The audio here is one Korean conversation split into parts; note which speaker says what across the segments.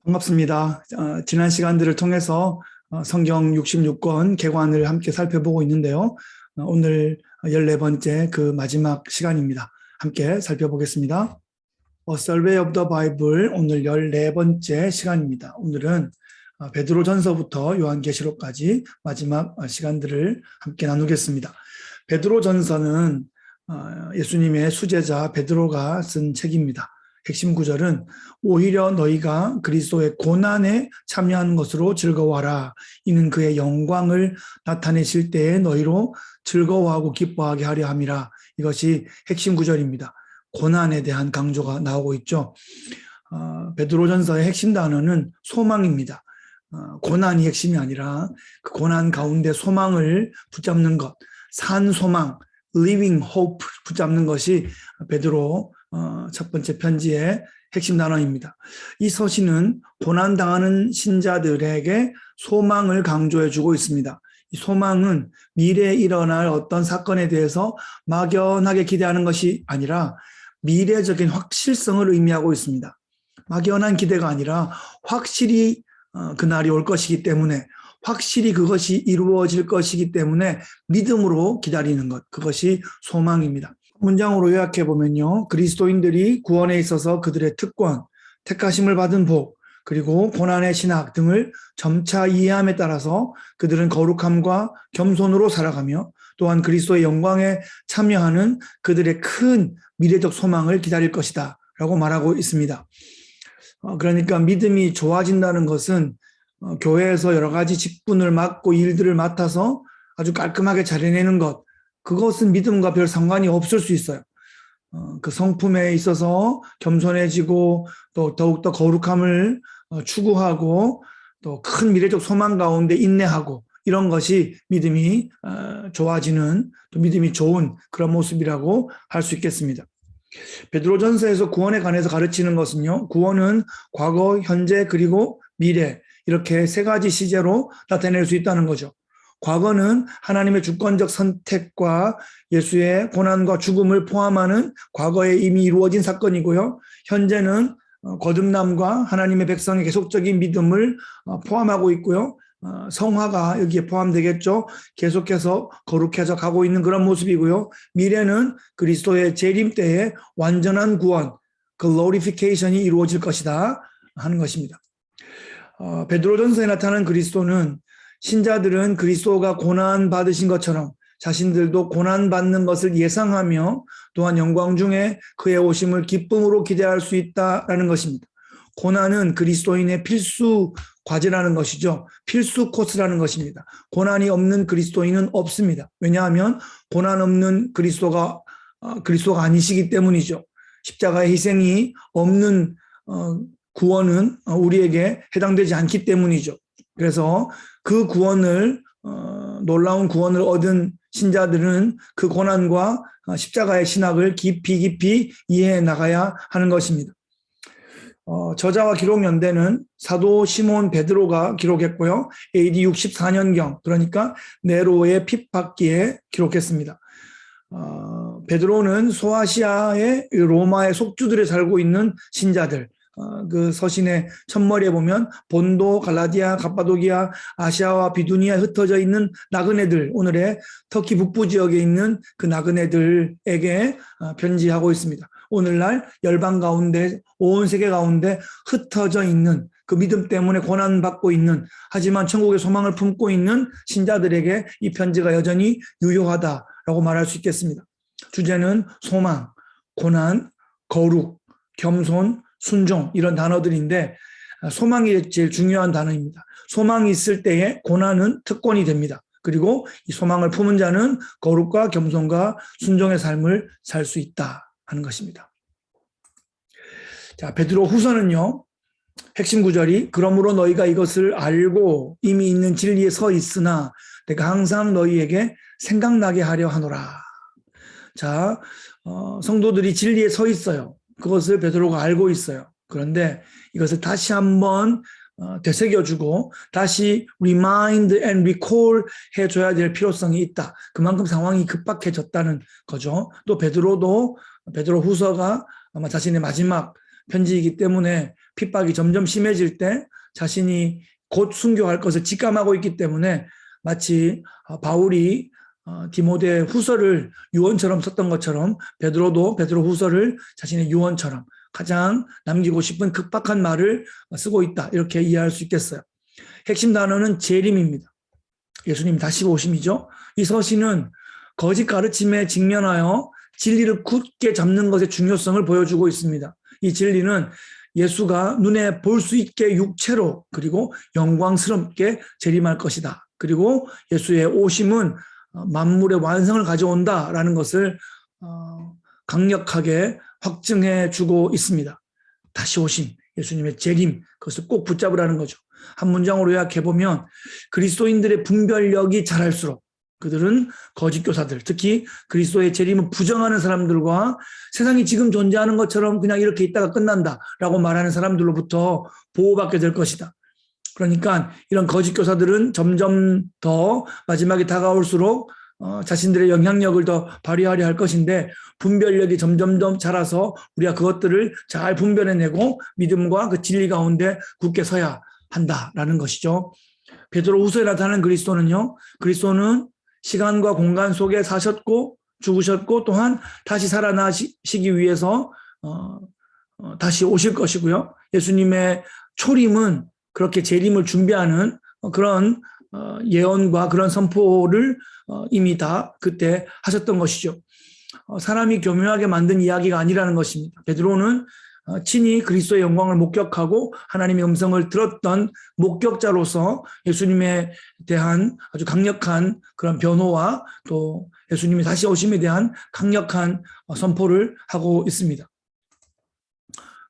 Speaker 1: 반갑습니다. 지난 시간들을 통해서 성경 66권 개관을 함께 살펴보고 있는데요. 오늘 14번째 그 마지막 시간입니다. 함께 살펴보겠습니다. Survey of the Bible 오늘 14번째 시간입니다. 오늘은 베드로전서부터 요한계시록까지 마지막 시간들을 함께 나누겠습니다. 베드로전서는 예수님의 수제자 베드로가 쓴 책입니다. 핵심 구절은 오히려 너희가 그리스도의 고난에 참여하는 것으로 즐거워하라. 이는 그의 영광을 나타내실 때에 너희로 즐거워하고 기뻐하게 하려 함이라. 이것이 핵심 구절입니다. 고난에 대한 강조가 나오고 있죠. 베드로전서의 핵심 단어는 소망입니다. 고난이 핵심이 아니라 그 고난 가운데 소망을 붙잡는 것, 산 소망, living hope 붙잡는 것이 베드로 첫 번째 편지의 핵심 단어입니다. 이 서신은 고난당하는 신자들에게 소망을 강조해 주고 있습니다. 이 소망은 미래에 일어날 어떤 사건에 대해서 막연하게 기대하는 것이 아니라 미래적인 확실성을 의미하고 있습니다. 막연한 기대가 아니라 확실히 그날이 올 것이기 때문에, 확실히 그것이 이루어질 것이기 때문에 믿음으로 기다리는 것, 그것이 소망입니다. 문장으로 요약해 보면요, 그리스도인들이 구원에 있어서 그들의 특권, 택하심을 받은 복, 그리고 고난의 신학 등을 점차 이해함에 따라서 그들은 거룩함과 겸손으로 살아가며 또한 그리스도의 영광에 참여하는 그들의 큰 미래적 소망을 기다릴 것이다 라고 말하고 있습니다. 그러니까 믿음이 좋아진다는 것은 교회에서 여러 가지 직분을 맡고 일들을 맡아서 아주 깔끔하게 잘 해내는 것, 그것은 믿음과 별 상관이 없을 수 있어요. 그 성품에 있어서 겸손해지고 또 더욱더 거룩함을 추구하고 또 큰 미래적 소망 가운데 인내하고 이런 것이 믿음이 좋아지는, 또 믿음이 좋은 그런 모습이라고 할 수 있겠습니다. 베드로전서에서 구원에 관해서 가르치는 것은요, 구원은 과거, 현재, 그리고 미래 이렇게 세 가지 시제로 나타낼 수 있다는 거죠. 과거는 하나님의 주권적 선택과 예수의 고난과 죽음을 포함하는 과거에 이미 이루어진 사건이고요. 현재는 거듭남과 하나님의 백성의 계속적인 믿음을 포함하고 있고요. 성화가 여기에 포함되겠죠. 계속해서 거룩해져 가고 있는 그런 모습이고요. 미래는 그리스도의 재림 때에 완전한 구원, 글로리피케이션이 이루어질 것이다 하는 것입니다. 베드로전서에 나타난 그리스도는 신자들은 그리스도가 고난 받으신 것처럼 자신들도 고난 받는 것을 예상하며 또한 영광 중에 그의 오심을 기쁨으로 기대할 수 있다라는 것입니다. 고난은 그리스도인의 필수 과제라는 것이죠. 필수 코스라는 것입니다. 고난이 없는 그리스도인은 없습니다. 왜냐하면 고난 없는 그리스도가 아니시기 때문이죠. 십자가의 희생이 없는 구원은 우리에게 해당되지 않기 때문이죠. 그래서 그 구원을 놀라운 구원을 얻은 신자들은 그 고난과 십자가의 신학을 깊이 이해해 나가야 하는 것입니다. 저자와 기록 연대는 사도 시몬 베드로가 기록했고요. AD 64년경, 그러니까 네로의 핍박기에 기록했습니다. 베드로는 소아시아의 로마의 속주들에 살고 있는 신자들, 그 서신의 첫머리에 보면 본도, 갈라디아, 갑바도기아, 아시아와 비두니아에 흩어져 있는 나그네들, 오늘의 터키 북부 지역에 있는 그 나그네들에게 편지하고 있습니다. 오늘날 열방 가운데, 온 세계 가운데 흩어져 있는 그 믿음 때문에 고난받고 있는, 하지만 천국의 소망을 품고 있는 신자들에게 이 편지가 여전히 유효하다라고 말할 수 있겠습니다. 주제는 소망, 고난, 거룩, 겸손, 순종, 이런 단어들인데 소망이 제일 중요한 단어입니다. 소망이 있을 때에 고난은 특권이 됩니다. 그리고 이 소망을 품은 자는 거룩과 겸손과 순종의 삶을 살 수 있다 하는 것입니다. 자, 베드로 후서는요, 핵심 구절이 그러므로 너희가 이것을 알고 이미 있는 진리에 서 있으나 내가 항상 너희에게 생각나게 하려 하노라. 자, 성도들이 진리에 서 있어요. 그것을 베드로가 알고 있어요. 그런데 이것을 다시 한번 되새겨주고 다시 remind and recall 해줘야 될 필요성이 있다. 그만큼 상황이 급박해졌다는 거죠. 또 베드로 후서가 아마 자신의 마지막 편지이기 때문에 핍박이 점점 심해질 때 자신이 곧 순교할 것을 직감하고 있기 때문에 마치 바울이 디모데 후서를 유언처럼 썼던 것처럼 베드로도 베드로 후서를 자신의 유언처럼 가장 남기고 싶은 급박한 말을 쓰고 있다. 이렇게 이해할 수 있겠어요. 핵심 단어는 재림입니다. 예수님 다시 오심이죠. 이 서신은 거짓 가르침에 직면하여 진리를 굳게 잡는 것의 중요성을 보여주고 있습니다. 이 진리는 예수가 눈에 볼 수 있게 육체로 그리고 영광스럽게 재림할 것이다. 그리고 예수의 오심은 만물의 완성을 가져온다라는 것을 강력하게 확증해 주고 있습니다. 다시 오심, 예수님의 재림, 그것을 꼭 붙잡으라는 거죠. 한 문장으로 요약해보면 그리스도인들의 분별력이 자랄수록 그들은 거짓 교사들, 특히 그리스도의 재림을 부정하는 사람들과 세상이 지금 존재하는 것처럼 그냥 이렇게 있다가 끝난다라고 말하는 사람들로부터 보호받게 될 것이다. 그러니까 이런 거짓 교사들은 점점 더 마지막에 다가올수록 자신들의 영향력을 더 발휘하려 할 것인데 분별력이 점점 더 자라서 우리가 그것들을 잘 분별해내고 믿음과 그 진리 가운데 굳게 서야 한다라는 것이죠. 베드로 후서에 나타나는 그리스도는 시간과 공간 속에 사셨고 죽으셨고 또한 다시 살아나시기 위해서 다시 오실 것이고요. 예수님의 초림은 그렇게 재림을 준비하는 그런 예언과 그런 선포를 이미 다 그때 하셨던 것이죠. 사람이 교묘하게 만든 이야기가 아니라는 것입니다. 베드로는 친히 그리스도의 영광을 목격하고 하나님의 음성을 들었던 목격자로서 예수님에 대한 아주 강력한 그런 변호와 또 예수님이 다시 오심에 대한 강력한 선포를 하고 있습니다.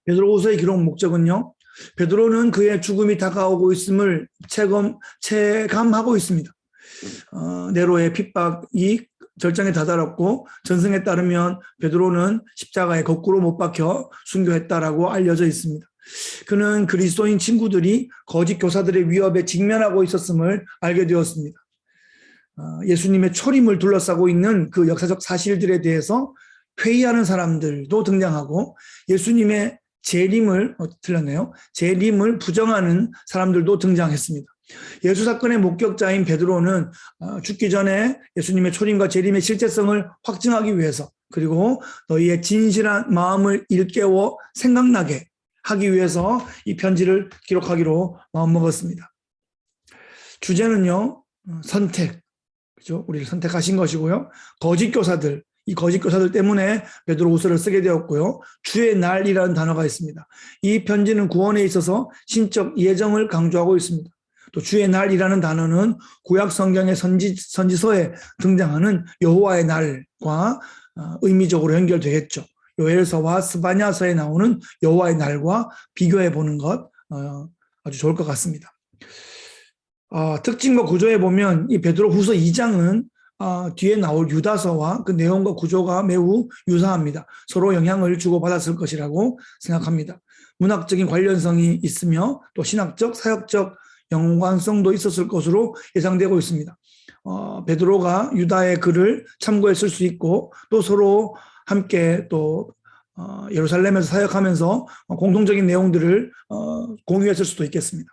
Speaker 1: 베드로후서의 기록 목적은요. 베드로는 그의 죽음이 다가오고 있음을 체감하고 있습니다. 네로의 핍박이 절정에 다다랐고 전승에 따르면 베드로는 십자가에 거꾸로 못 박혀 순교했다라고 알려져 있습니다. 그는 그리스도인 친구들이 거짓 교사들의 위협에 직면하고 있었음을 알게 되었습니다. 예수님의 초림을 둘러싸고 있는 그 역사적 사실들에 대해서 회의하는 사람들도 등장하고 예수님의 재림을 부정하는 사람들도 등장했습니다. 예수 사건의 목격자인 베드로는 죽기 전에 예수님의 초림과 재림의 실제성을 확증하기 위해서 그리고 너희의 진실한 마음을 일깨워 생각나게 하기 위해서 이 편지를 기록하기로 마음먹었습니다. 주제는요, 선택, 그죠? 우리를 선택하신 것이고요. 거짓 교사들, 이 거짓 교사들 때문에 베드로후서를 쓰게 되었고요. 주의 날이라는 단어가 있습니다. 이 편지는 구원에 있어서 신적 예정을 강조하고 있습니다. 또 주의 날이라는 단어는 구약 성경의 선지서에 등장하는 여호와의 날과 의미적으로 연결되겠죠. 요엘서와 스바냐서에 나오는 여호와의 날과 비교해 보는 것 아주 좋을 것 같습니다. 특징과 구조에 보면 이 베드로후서 2장은 뒤에 나올 유다서와 그 내용과 구조가 매우 유사합니다. 서로 영향을 주고받았을 것이라고 생각합니다. 문학적인 관련성이 있으며 또 신학적, 사역적 연관성도 있었을 것으로 예상되고 있습니다. 베드로가 유다의 글을 참고했을 수 있고 또 서로 함께 또 예루살렘에서 사역하면서 공통적인 내용들을 공유했을 수도 있겠습니다.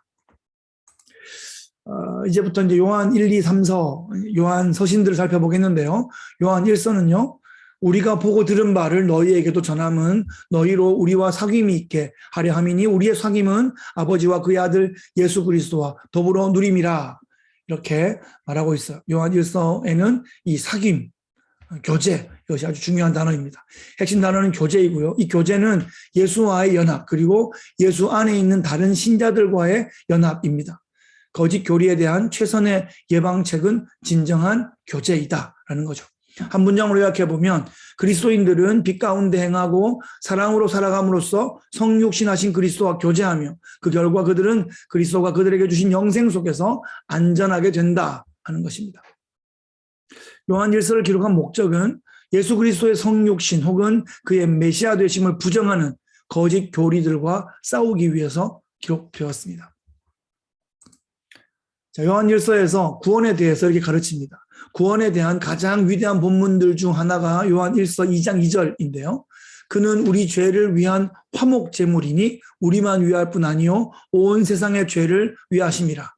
Speaker 1: 이제부터 이제 요한 1, 2, 3서 요한 서신들을 살펴보겠는데요. 요한 1서는요. 우리가 보고 들은 바를 너희에게도 전함은 너희로 우리와 사귐이 있게 하려 함이니 우리의 사귐은 아버지와 그의 아들 예수 그리스도와 더불어 누림이라 이렇게 말하고 있어요. 요한 1서에는 이 사귐, 교제 이것이 아주 중요한 단어입니다. 핵심 단어는 교제이고요. 이 교제는 예수와의 연합 그리고 예수 안에 있는 다른 신자들과의 연합입니다. 거짓 교리에 대한 최선의 예방책은 진정한 교제이다라는 거죠. 한 문장으로 요약해보면 그리스도인들은 빛 가운데 행하고 사랑으로 살아감으로써 성육신하신 그리스도와 교제하며 그 결과 그들은 그리스도가 그들에게 주신 영생 속에서 안전하게 된다 하는 것입니다. 요한 1서를 기록한 목적은 예수 그리스도의 성육신 혹은 그의 메시아 되심을 부정하는 거짓 교리들과 싸우기 위해서 기록되었습니다. 자, 요한 1서에서 구원에 대해서 이렇게 가르칩니다. 구원에 대한 가장 위대한 본문들 중 하나가 요한 1서 2장 2절인데요. 그는 우리 죄를 위한 화목 제물이니 우리만 위할 뿐 아니요 온 세상의 죄를 위하심이라.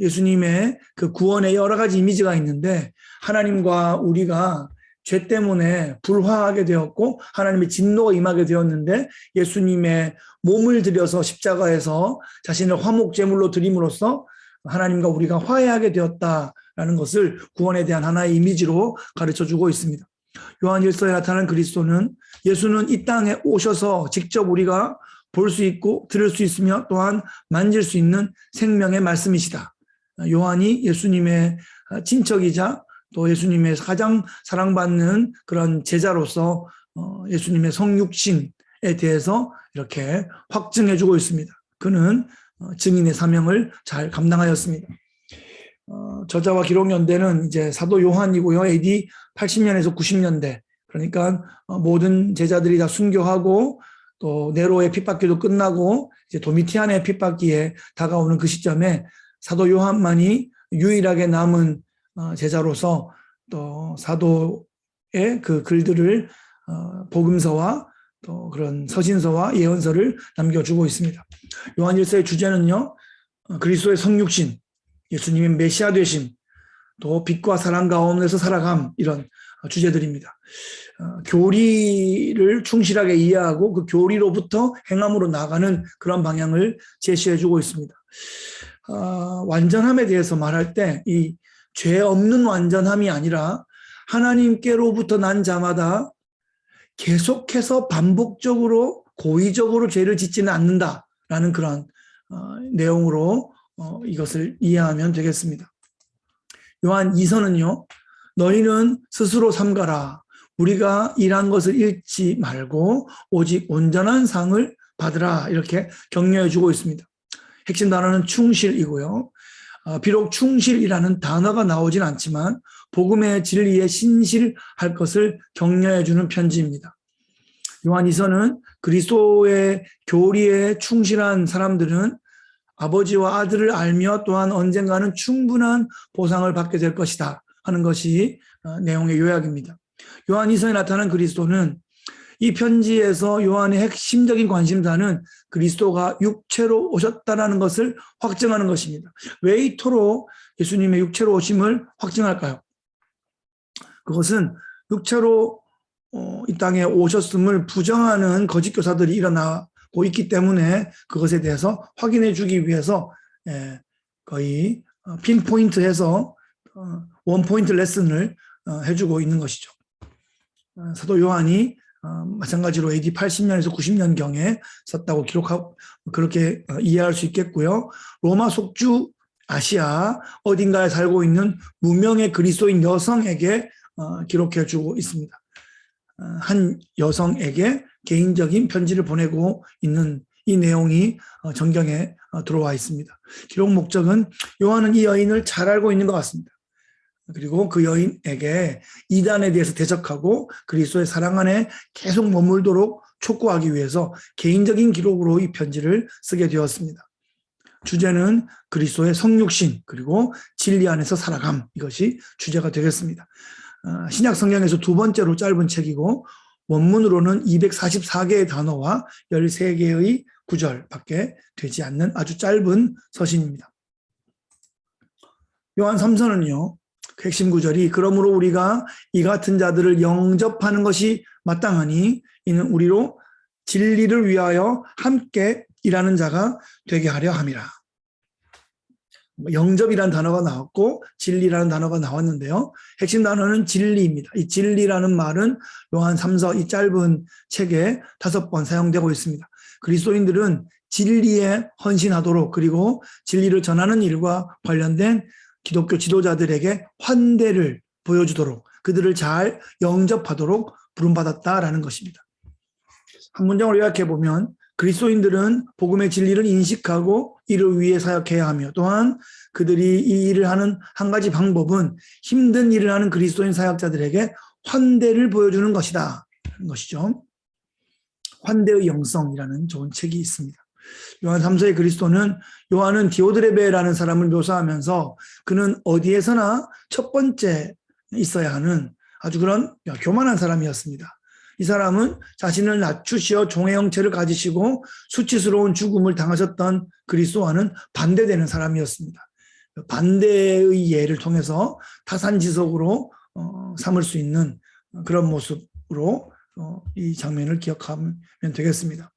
Speaker 1: 예수님의 그 구원의 여러 가지 이미지가 있는데 하나님과 우리가 죄 때문에 불화하게 되었고 하나님의 진노가 임하게 되었는데 예수님의 몸을 들여서 십자가에서 자신을 화목 제물로 드림으로써 하나님과 우리가 화해하게 되었다라는 것을 구원에 대한 하나의 이미지로 가르쳐주고 있습니다. 요한 1서에 나타난 그리스도는 예수는 이 땅에 오셔서 직접 우리가 볼 수 있고 들을 수 있으며 또한 만질 수 있는 생명의 말씀이시다. 요한이 예수님의 친척이자 또 예수님의 가장 사랑받는 그런 제자로서 예수님의 성육신에 대해서 이렇게 확증해주고 있습니다. 그는 증인의 사명을 잘 감당하였습니다. 저자와 기록 연대는 이제 사도 요한이고요. AD 80년에서 90년대. 그러니까 모든 제자들이 다 순교하고 또 네로의 핍박기도 끝나고 이제 도미티안의 핍박기에 다가오는 그 시점에 사도 요한만이 유일하게 남은 제자로서 또 사도의 그 글들을 복음서와 또 그런 서신서와 예언서를 남겨주고 있습니다. 요한 1서의 주제는요, 그리스도의 성육신, 예수님의 메시아 되심, 또 빛과 사랑 가운데서 살아감, 이런 주제들입니다. 교리를 충실하게 이해하고 그 교리로부터 행함으로 나가는 그런 방향을 제시해주고 있습니다. 완전함에 대해서 말할 때 이 죄 없는 완전함이 아니라 하나님께로부터 난 자마다 계속해서 반복적으로 고의적으로 죄를 짓지는 않는다라는 그런 내용으로 이것을 이해하면 되겠습니다. 요한 2서는요, 너희는 스스로 삼가라. 우리가 일한 것을 잃지 말고 오직 온전한 상을 받으라. 이렇게 격려해 주고 있습니다. 핵심 단어는 충실이고요. 비록 충실이라는 단어가 나오진 않지만 복음의 진리에 신실할 것을 격려해 주는 편지입니다. 요한 2서는 그리스도의 교리에 충실한 사람들은 아버지와 아들을 알며 또한 언젠가는 충분한 보상을 받게 될 것이다 하는 것이 내용의 요약입니다. 요한 2서에 나타난 그리스도는 이 편지에서 요한의 핵심적인 관심사는 그리스도가 육체로 오셨다는 것을 확증하는 것입니다. 왜 이토록 예수님의 육체로 오심을 확증할까요? 그것은 육체로 이 땅에 오셨음을 부정하는 거짓 교사들이 일어나고 있기 때문에 그것에 대해서 확인해 주기 위해서 거의 핀포인트해서 원포인트 레슨을 해주고 있는 것이죠. 사도 요한이 마찬가지로 AD 80년에서 90년경에 썼다고 기록하고 그렇게 이해할 수 있겠고요. 로마 속주 아시아 어딘가에 살고 있는 무명의 그리스도인 여성에게 기록해주고 있습니다. 한 여성에게 개인적인 편지를 보내고 있는 이 내용이 정경에 들어와 있습니다. 기록 목적은 요한은 이 여인을 잘 알고 있는 것 같습니다. 그리고 그 여인에게 이단에 대해서 대적하고 그리스도의 사랑 안에 계속 머물도록 촉구하기 위해서 개인적인 기록으로 이 편지를 쓰게 되었습니다. 주제는 그리스도의 성육신 그리고 진리 안에서 살아감, 이것이 주제가 되겠습니다. 신약 성경에서 두 번째로 짧은 책이고 원문으로는 244개의 단어와 13개의 구절밖에 되지 않는 아주 짧은 서신입니다. 요한 3서는요. 그 핵심 구절이 그러므로 우리가 이 같은 자들을 영접하는 것이 마땅하니 이는 우리로 진리를 위하여 함께 일하는 자가 되게 하려 함이라. 영접이라는 단어가 나왔고 진리라는 단어가 나왔는데요. 핵심 단어는 진리입니다. 이 진리라는 말은 요한 3서 이 짧은 책에 5번 사용되고 있습니다. 그리스도인들은 진리에 헌신하도록 그리고 진리를 전하는 일과 관련된 기독교 지도자들에게 환대를 보여주도록 그들을 잘 영접하도록 부름받았다라는 것입니다. 한 문장으로 요약해보면 그리스도인들은 복음의 진리를 인식하고 이를 위해 사역해야 하며 또한 그들이 이 일을 하는 한 가지 방법은 힘든 일을 하는 그리스도인 사역자들에게 환대를 보여주는 것이다 하는 것이죠. 환대의 영성이라는 좋은 책이 있습니다. 요한 3서의 그리스도는 요한은 디오드레베라는 사람을 묘사하면서 그는 어디에서나 첫 번째 있어야 하는 아주 그런 교만한 사람이었습니다. 이 사람은 자신을 낮추시어 종의 형체를 가지시고 수치스러운 죽음을 당하셨던 그리스도와는 반대되는 사람이었습니다. 반대의 예를 통해서 타산지석으로 삼을 수 있는 그런 모습으로 이 장면을 기억하면 되겠습니다.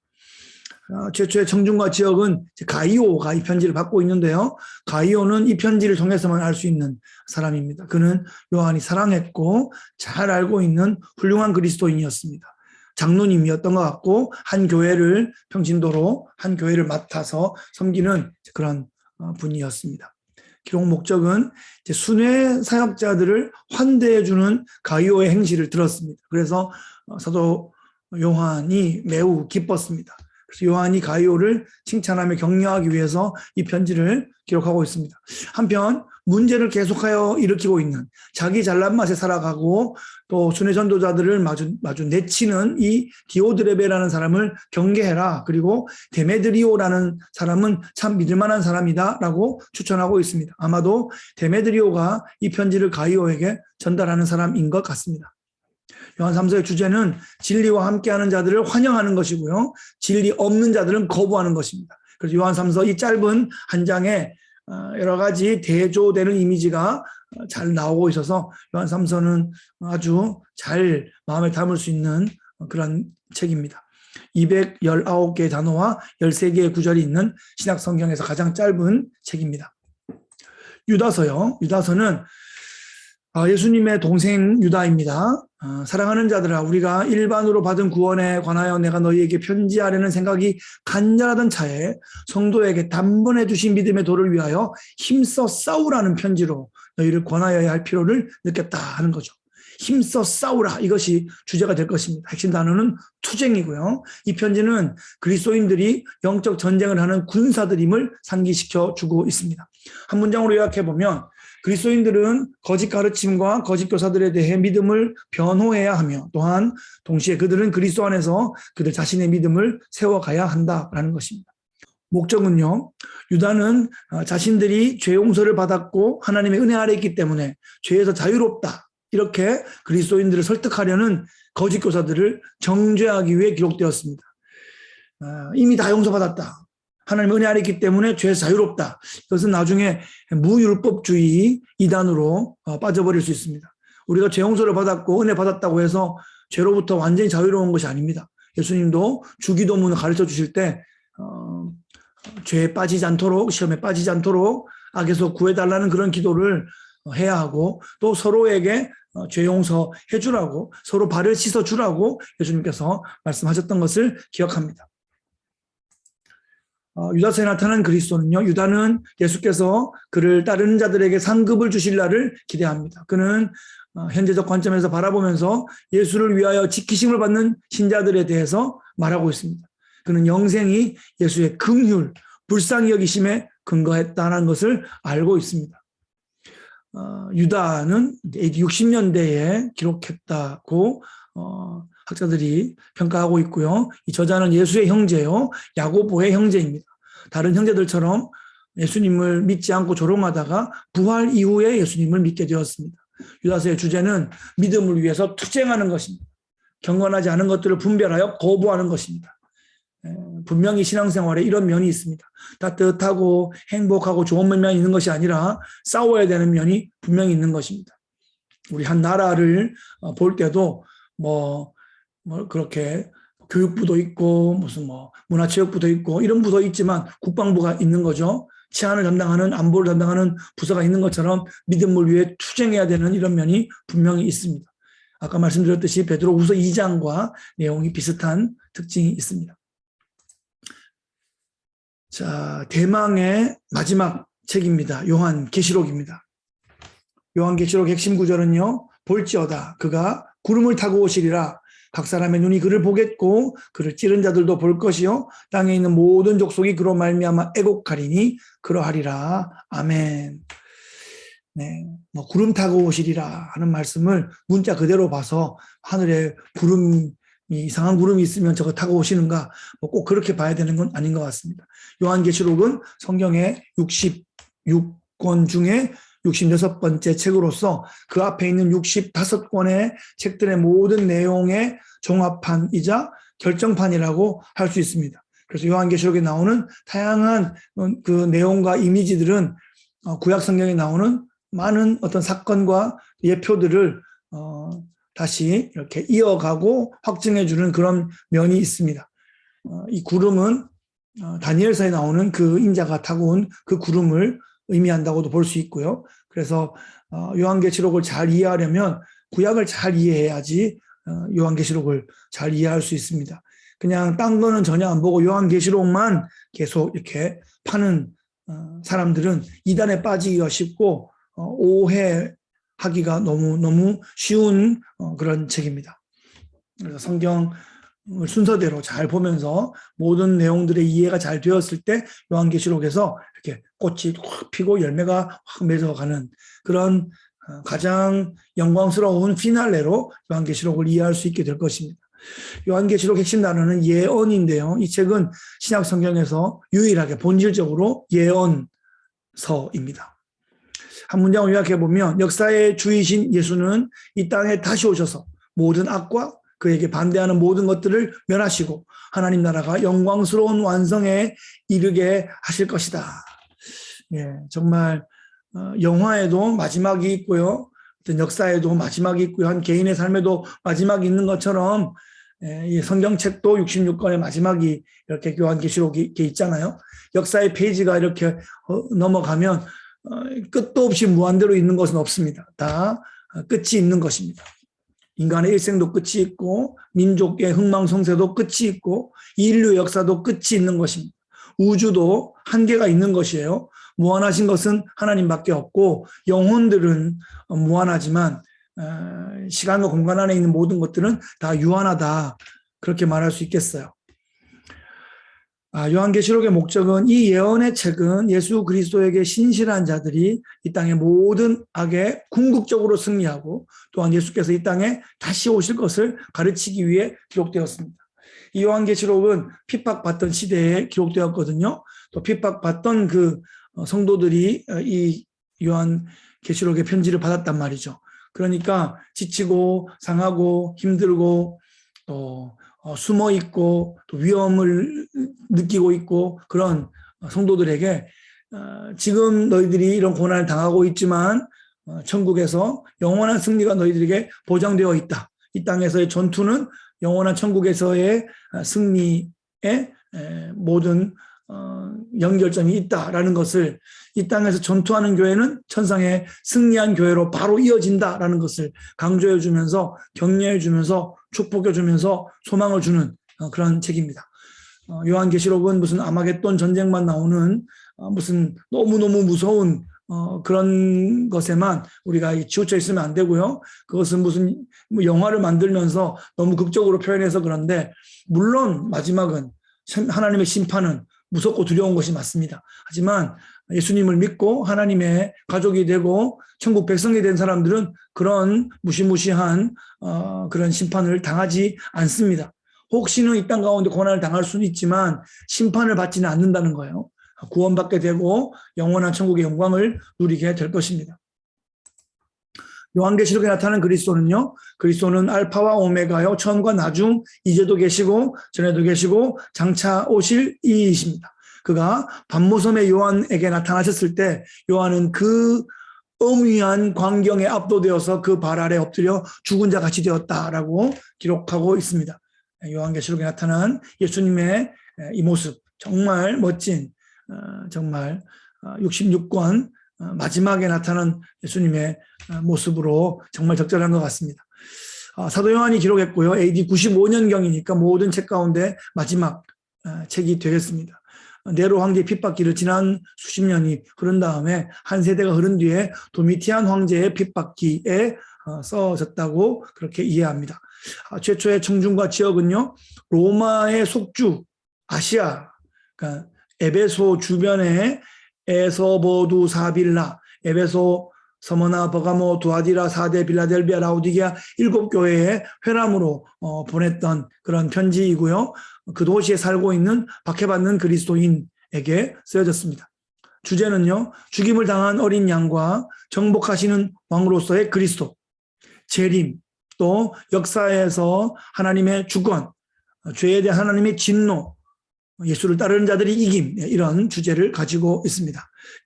Speaker 1: 최초의 청중과 지역은 가이오가 이 편지를 받고 있는데요. 가이오는 이 편지를 통해서만 알 수 있는 사람입니다. 그는 요한이 사랑했고 잘 알고 있는 훌륭한 그리스도인이었습니다. 장로님이었던 것 같고 한 교회를 평신도로 한 교회를 맡아서 섬기는 그런 분이었습니다. 기록 목적은 순회 사역자들을 환대해주는 가이오의 행실을 들었습니다. 그래서 사도 요한이 매우 기뻤습니다. 그래서 요한이 가이오를 칭찬하며 격려하기 위해서 이 편지를 기록하고 있습니다. 한편 문제를 계속하여 일으키고 있는 자기 잘난 맛에 살아가고 또 순회 전도자들을 마주 내치는 이 디오드레베라는 사람을 경계해라. 그리고 데메드리오라는 사람은 참 믿을 만한 사람이다 라고 추천하고 있습니다. 아마도 데메드리오가 이 편지를 가이오에게 전달하는 사람인 것 같습니다. 요한 3서의 주제는 진리와 함께하는 자들을 환영하는 것이고요. 진리 없는 자들은 거부하는 것입니다. 그래서 요한 3서 이 짧은 한 장에 여러 가지 대조되는 이미지가 잘 나오고 있어서 요한 3서는 아주 잘 마음에 담을 수 있는 그런 책입니다. 219개의 단어와 13개의 구절이 있는 신약 성경에서 가장 짧은 책입니다. 유다서요. 유다서는 예수님의 동생 유다입니다. 사랑하는 자들아, 우리가 일반으로 받은 구원에 관하여 내가 너희에게 편지하려는 생각이 간절하던 차에 성도에게 단번에 주신 믿음의 도를 위하여 힘써 싸우라는 편지로 너희를 권하여야 할 필요를 느꼈다 하는 거죠. 힘써 싸우라, 이것이 주제가 될 것입니다. 핵심 단어는 투쟁이고요. 이 편지는 그리스도인들이 영적 전쟁을 하는 군사들임을 상기시켜 주고 있습니다. 한 문장으로 요약해보면 그리스도인들은 거짓 가르침과 거짓 교사들에 대해 믿음을 변호해야 하며 또한 동시에 그들은 그리스도 안에서 그들 자신의 믿음을 세워가야 한다라는 것입니다. 목적은요, 유다는 자신들이 죄 용서를 받았고 하나님의 은혜 아래 있기 때문에 죄에서 자유롭다, 이렇게 그리스도인들을 설득하려는 거짓 교사들을 정죄하기 위해 기록되었습니다. 이미 다 용서받았다, 하나님의 은혜 아래 있기 때문에 죄에서 자유롭다, 이것은 나중에 무율법주의 이단으로 빠져버릴 수 있습니다. 우리가 죄 용서를 받았고 은혜 받았다고 해서 죄로부터 완전히 자유로운 것이 아닙니다. 예수님도 주기도문을 가르쳐 주실 때 죄에 빠지지 않도록, 시험에 빠지지 않도록 악에서 구해달라는 그런 기도를 해야 하고, 또 서로에게 죄 용서해 주라고, 서로 발을 씻어 주라고 예수님께서 말씀하셨던 것을 기억합니다. 유다서에 나타난 그리스도는요, 유다는 예수께서 그를 따르는 자들에게 상급을 주실 날을 기대합니다. 그는 현재적 관점에서 바라보면서 예수를 위하여 지키심을 받는 신자들에 대해서 말하고 있습니다. 그는 영생이 예수의 긍휼, 불쌍히 여기심에 근거했다는 것을 알고 있습니다. 유다는 AD 60년대에 기록했다고 학자들이 평가하고 있고요. 이 저자는 예수의 형제요, 야고보의 형제입니다. 다른 형제들처럼 예수님을 믿지 않고 조롱하다가 부활 이후에 예수님을 믿게 되었습니다. 유다서의 주제는 믿음을 위해서 투쟁하는 것입니다. 경건하지 않은 것들을 분별하여 거부하는 것입니다. 분명히 신앙생활에 이런 면이 있습니다. 따뜻하고 행복하고 좋은 면이 있는 것이 아니라 싸워야 되는 면이 분명히 있는 것입니다. 우리 한 나라를 볼 때도 그렇게 교육부도 있고 무슨 문화체육부도 있고 이런 부도 있지만 국방부가 있는 거죠. 치안을 담당하는, 안보를 담당하는 부서가 있는 것처럼 믿음을 위해 투쟁해야 되는 이런 면이 분명히 있습니다. 아까 말씀드렸듯이 베드로후서 2장과 내용이 비슷한 특징이 있습니다. 자, 대망의 마지막 책입니다. 요한계시록입니다. 요한계시록 핵심 구절은요, 볼지어다 그가 구름을 타고 오시리라. 각 사람의 눈이 그를 보겠고 그를 찌른 자들도 볼 것이요 땅에 있는 모든 족속이 그로 말미암아 애곡하리니 그러하리라. 아멘. 네, 구름 타고 오시리라 하는 말씀을 문자 그대로 봐서 하늘에 구름이, 이상한 구름이 있으면 저거 타고 오시는가, 꼭 그렇게 봐야 되는 건 아닌 것 같습니다. 요한계시록은 성경의 66권 중에 66번째 책으로서 그 앞에 있는 65권의 책들의 모든 내용의 종합판이자 결정판이라고 할 수 있습니다. 그래서 요한계시록에 나오는 다양한 그 내용과 이미지들은 구약 성경에 나오는 많은 어떤 사건과 예표들을 다시 이렇게 이어가고 확증해주는 그런 면이 있습니다. 이 구름은 다니엘서에 나오는 그 인자가 타고 온 그 구름을 의미한다고도 볼 수 있고요. 그래서 요한계시록을 잘 이해하려면 구약을 잘 이해해야지 요한계시록을 잘 이해할 수 있습니다. 그냥 딴 거는 전혀 안 보고 요한계시록만 계속 이렇게 파는 사람들은 이단에 빠지기가 쉽고 오해하기가 너무 쉬운 그런 책입니다. 그래서 성경을 순서대로 잘 보면서 모든 내용들의 이해가 잘 되었을 때 요한계시록에서 이렇게 꽃이 확 피고 열매가 확 맺어가는 그런 가장 영광스러운 피날레로 요한계시록을 이해할 수 있게 될 것입니다. 요한계시록 핵심 단어는 예언인데요. 이 책은 신약 성경에서 유일하게 본질적으로 예언서입니다. 한 문장을 요약해 보면 역사의 주이신 예수는 이 땅에 다시 오셔서 모든 악과 그에게 반대하는 모든 것들을 멸하시고 하나님 나라가 영광스러운 완성에 이르게 하실 것이다. 예, 정말 영화에도 마지막이 있고요. 어떤 역사에도 마지막이 있고요. 한 개인의 삶에도 마지막이 있는 것처럼 이 성경책도 66권의 마지막이 이렇게 요한계시록이 있잖아요. 역사의 페이지가 이렇게 넘어가면 끝도 없이 무한대로 있는 것은 없습니다. 다 끝이 있는 것입니다. 인간의 일생도 끝이 있고 민족의 흥망성쇠도 끝이 있고 인류 역사도 끝이 있는 것입니다. 우주도 한계가 있는 것이에요. 무한하신 것은 하나님밖에 없고 영혼들은 무한하지만 시간과 공간 안에 있는 모든 것들은 다 유한하다. 그렇게 말할 수 있겠어요. 요한계시록의 목적은 이 예언의 책은 예수 그리스도에게 신실한 자들이 이 땅의 모든 악에 궁극적으로 승리하고 또한 예수께서 이 땅에 다시 오실 것을 가르치기 위해 기록되었습니다. 이 요한계시록은 핍박받던 시대에 기록되었거든요. 또 핍박받던 그 성도들이 이 요한계시록의 편지를 받았단 말이죠. 그러니까 지치고 상하고 힘들고 또 숨어 있고 또 위험을 느끼고 있고 그런 성도들에게 지금 너희들이 이런 고난을 당하고 있지만 천국에서 영원한 승리가 너희들에게 보장되어 있다. 이 땅에서의 전투는 영원한 천국에서의 승리의 모든 연결점이 있다라는 것을 이 땅에서 전투하는 교회는 천상의 승리한 교회로 바로 이어진다라는 것을 강조해 주면서 격려해 주면서 축복해 주면서 소망을 주는 그런 책입니다. 요한계시록은 무슨 아마겟돈 전쟁만 나오는 무슨 너무너무 무서운 그런 것에만 우리가 치우쳐 있으면 안 되고요. 그것은 무슨 영화를 만들면서 너무 극적으로 표현해서 그런데 물론 마지막은 하나님의 심판은 무섭고 두려운 것이 맞습니다. 하지만 예수님을 믿고 하나님의 가족이 되고 천국 백성이 된 사람들은 그런 무시무시한 그런 심판을 당하지 않습니다. 혹시는 이 땅 가운데 고난을 당할 수는 있지만 심판을 받지는 않는다는 거예요. 구원받게 되고 영원한 천국의 영광을 누리게 될 것입니다. 요한계시록에 나타나는 그리스도는요. 그리스도는 알파와 오메가요. 처음과 나중 이제도 계시고 전에도 계시고 장차 오실 이이십니다. 그가 반모섬의 요한에게 나타나셨을 때 요한은 그 엄위한 광경에 압도되어서 그 발 아래 엎드려 죽은 자 같이 되었다라고 기록하고 있습니다. 요한계시록에 나타난 예수님의 이 모습 정말 멋진 정말 66권 마지막에 나타난 예수님의 모습으로 정말 적절한 것 같습니다. 사도 요한이 기록했고요. AD 95년경이니까 모든 책 가운데 마지막 책이 되겠습니다. 네로 황제의 핍박기를 지난 수십 년이 흐른 다음에 한 세대가 흐른 뒤에 도미티안 황제의 핍박기에 써졌다고 그렇게 이해합니다. 최초의 청중과 지역은요. 로마의 속주 아시아 그러니까 에베소 주변의 에서보두 사빌라, 에베소, 서머나, 버가모, 두아디라, 사데, 빌라델비아, 라우디게아 7교회의 회람으로 보냈던 그런 편지이고요. 그 도시에 살고 있는 박해받는 그리스도인에게 쓰여졌습니다. 주제는요, 죽임을 당한 어린 양과 정복하시는 왕으로서의 그리스도, 재림, 또 역사에서 하나님의 주권, 죄에 대한 하나님의 진노, 예수를 따르는 자들이 이김, 이런 주제를 가지고 있습니다.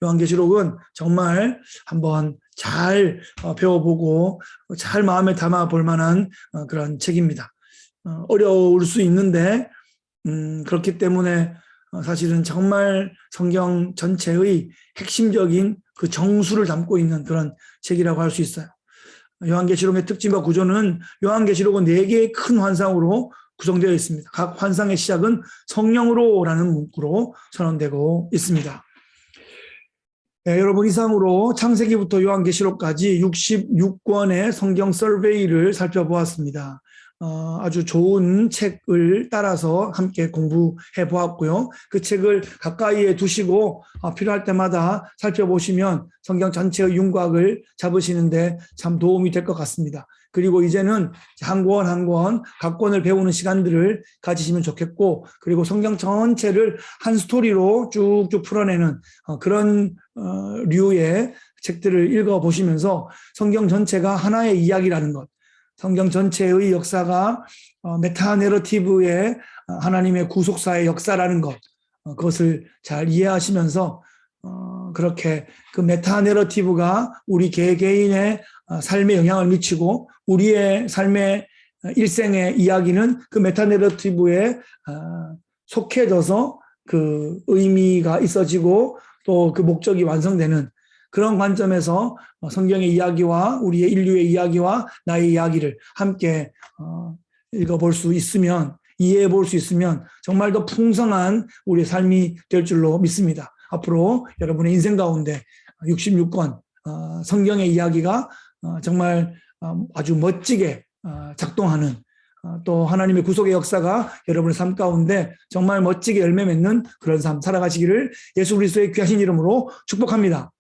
Speaker 1: 요한계시록은 정말 한번 잘 배워보고 잘 마음에 담아 볼 만한 그런 책입니다. 어려울 수 있는데 그렇기 때문에 사실은 정말 성경 전체의 핵심적인 그 정수를 담고 있는 그런 책이라고 할 수 있어요. 요한계시록의 특징과 구조는 요한계시록은 4개의 큰 환상으로 구성되어 있습니다. 각 환상의 시작은 성령으로라는 문구로 선언되고 있습니다. 네, 여러분, 이상으로 창세기부터 요한계시록까지 66권의 성경 서베이를 살펴보았습니다. 아주 좋은 책을 따라서 함께 공부해 보았고요. 그 책을 가까이에 두시고 필요할 때마다 살펴보시면 성경 전체의 윤곽을 잡으시는데 참 도움이 될 것 같습니다. 그리고 이제는 한 권 한 권 각 권을 배우는 시간들을 가지시면 좋겠고, 그리고 성경 전체를 한 스토리로 쭉쭉 풀어내는 그런 류의 책들을 읽어보시면서 성경 전체가 하나의 이야기라는 것, 성경 전체의 역사가 메타 내러티브의 하나님의 구속사의 역사라는 것, 그것을 잘 이해하시면서 그렇게 그 메타 내러티브가 우리 개개인의 삶에 영향을 미치고 우리의 삶의 일생의 이야기는 그 메타 내러티브에 속해져서 그 의미가 있어지고 또 그 목적이 완성되는 그런 관점에서 성경의 이야기와 우리의 인류의 이야기와 나의 이야기를 함께 읽어볼 수 있으면, 이해해 볼 수 있으면 정말 더 풍성한 우리의 삶이 될 줄로 믿습니다. 앞으로 여러분의 인생 가운데 66권 성경의 이야기가 정말 아주 멋지게 작동하는, 또 하나님의 구속의 역사가 여러분의 삶 가운데 정말 멋지게 열매 맺는 그런 삶 살아가시기를 예수 그리스도의 귀하신 이름으로 축복합니다.